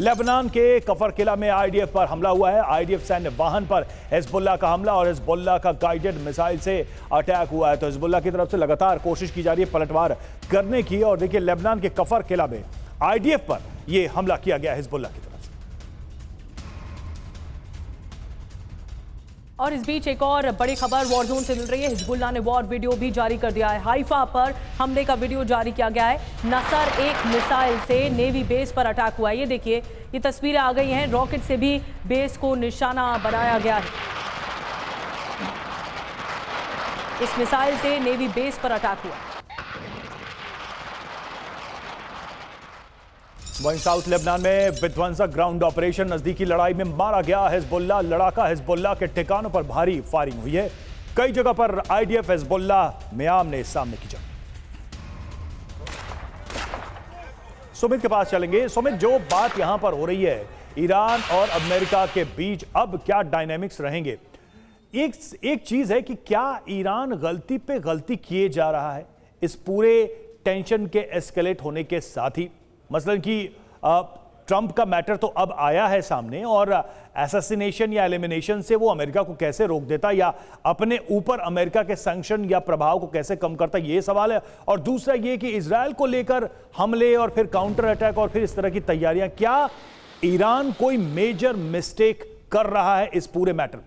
Lebanon के कफर किला में IDF पर हमला हुआ है। आईडीएफ सैन्य वाहन पर हिजबुल्लाह का हमला और हिजबुल्लाह का गाइडेड मिसाइल से अटैक हुआ है। तो हिजबुल्लाह की तरफ से लगातार कोशिश की जा रही है पलटवार करने की। और देखिए, लेबनान के कफर किला में आईडीएफ पर यह हमला किया गया हिजबुल्लाह की तरफ से। और इस बीच एक और बड़ी खबर वॉर जोन से मिल रही है। हिजबुल्लाह ने वॉर वीडियो भी जारी कर दिया है। हाइफा पर हमले का वीडियो जारी किया गया है। नसर एक मिसाइल से नेवी बेस पर अटैक हुआ है। ये देखिए, ये तस्वीरें आ गई हैं। रॉकेट से भी बेस को निशाना बनाया गया है। इस मिसाइल से नेवी बेस पर अटैक हुआ। वहीं साउथ लेबनान में विध्वंसक ग्राउंड ऑपरेशन, नजदीकी लड़ाई में मारा गया हिजबुल्लाह लड़ाका। हिजबुल्लाह के ठिकानों पर भारी फायरिंग हुई है। कई जगह पर आईडीएफ हिजबुल्लाह में आमने सामने की जंग। सुमित के पास चलेंगे। सुमित, जो बात यहां पर हो रही है, ईरान और अमेरिका के बीच अब क्या डायनेमिक्स रहेंगे? एक चीज है कि क्या ईरान गलती पे गलती किए जा रहा है इस पूरे टेंशन के एस्केलेट होने के साथ ही? मसलन कि ट्रंप का मैटर तो अब आया है सामने, और असैसिनेशन या एलिमिनेशन से वो अमेरिका को कैसे रोक देता या अपने ऊपर अमेरिका के सैंक्शन या प्रभाव को कैसे कम करता, ये सवाल है। और दूसरा ये कि इजराइल को लेकर हमले और फिर काउंटर अटैक और फिर इस तरह की तैयारियां, क्या ईरान कोई मेजर मिस्टेक कर रहा है इस पूरे मैटर में?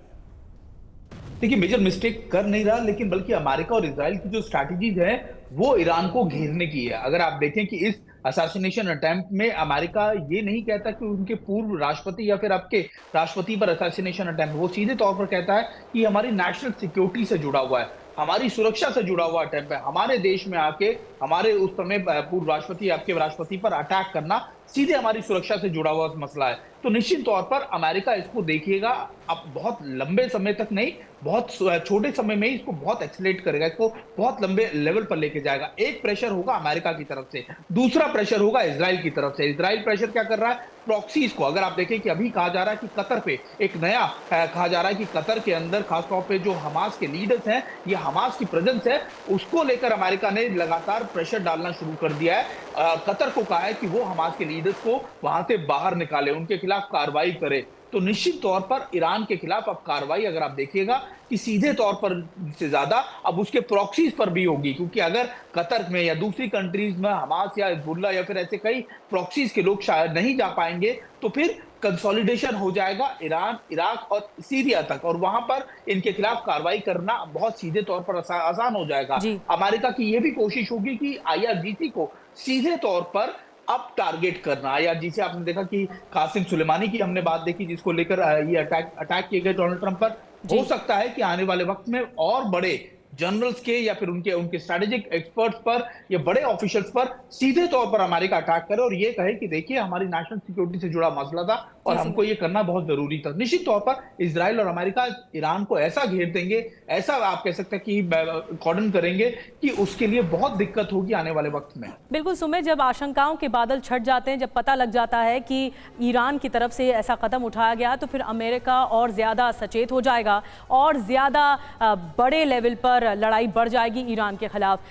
देखिए, मेजर मिस्टेक कर नहीं रहा, लेकिन बल्कि अमेरिका और इजराइल की जो स्ट्रैटेजीज है वो ईरान को घेरने की है। अगर आप देखें कि इस असैसिनेशन अटेम्प्ट में अमेरिका ये नहीं कहता कि उनके पूर्व राष्ट्रपति या फिर आपके राष्ट्रपति पर असैसिनेशन अटेम्प्ट, वो सीधे तौर पर कहता है कि हमारी नेशनल सिक्योरिटी से जुड़ा हुआ है, हमारी सुरक्षा से जुड़ा हुआ अटेम्प्ट है। हमारे देश में आके हमारे उस समय पूर्व राष्ट्रपति, आपके राष्ट्रपति पर अटैक करना सीधे हमारी सुरक्षा से जुड़ा हुआ मसला है। तो निश्चित तौर पर अमेरिका इसको देखिएगा, अब बहुत लंबे समय तक नहीं, बहुत छोटे समय में ही इसको बहुत एक्सीलरेट करेगा, इसको बहुत लंबे लेवल पर लेके जाएगा। एक प्रेशर होगा अमेरिका की तरफ से, दूसरा प्रेशर होगा इजराइल की तरफ से। इजराइल प्रेशर क्या कर रहा है? प्रॉक्सीज को। अगर आप देखें कि अभी कहा जा रहा है कि कतर पे एक नया कहा जा रहा है कि कतर के अंदर खासतौर पे जो हमास के लीडर्स हैं, ये हमास की प्रेजेंस है, उसको लेकर अमेरिका ने लगातार प्रेशर डालना शुरू कर दिया है। कतर को कहा है कि वो हमास के लीडर्स को वहां से बाहर निकाले, उनके खिलाफ कार्रवाई करे। तो निश्चित तौर पर ईरान के खिलाफ अब कार्रवाई, अगर आप देखिएगा कि सीधे तौर पर से ज्यादा अब उसके प्रॉक्सीज पर भी होगी, क्योंकि अगर कतर में या दूसरी कंट्रीज में हमास या हिजबुल्लाह या फिर ऐसे कई प्रॉक्सीज के लोग शायद नहीं जा पाएंगे, तो फिर कंसोलिडेशन हो जाएगा ईरान, इराक और सीरिया तक, और वहां पर इनके खिलाफ कार्रवाई करना बहुत सीधे तौर पर आसान हो जाएगा। अमेरिका की यह भी कोशिश होगी कि आईआरजीसी को सीधे तौर पर अब टारगेट करना। आईआरजीसी, आपने देखा कि कासिम सुलेमानी की हमने बात देखी, जिसको लेकर ये अटैक किए गए डोनाल्ड ट्रंप पर। हो सकता है कि आने वाले वक्त में और बड़े जनरल्स के या फिर उनके स्ट्रेटेजिक एक्सपर्ट्स पर या बड़े ऑफिशियल्स पर सीधे तौर पर अमेरिका अटैक करे और ये कहे कि देखिए, हमारी नेशनल सिक्योरिटी से जुड़ा मसला था और हमको ये करना बहुत जरूरी था। निश्चित तौर पर इजराइल और अमेरिका ईरान को ऐसा घेर देंगे, ऐसा आप कह सकते हैं कि कॉर्डन करेंगे कि उसके लिए बहुत दिक्कत होगी आने वाले वक्त में। बिल्कुल सुमित, जब आशंकाओं के बादल छट जाते हैं, जब पता लग जाता है कि ईरान की तरफ से ऐसा कदम उठाया गया, तो फिर अमेरिका और ज्यादा सचेत हो जाएगा और ज्यादा बड़े लेवल पर लड़ाई बढ़ जाएगी ईरान के खिलाफ।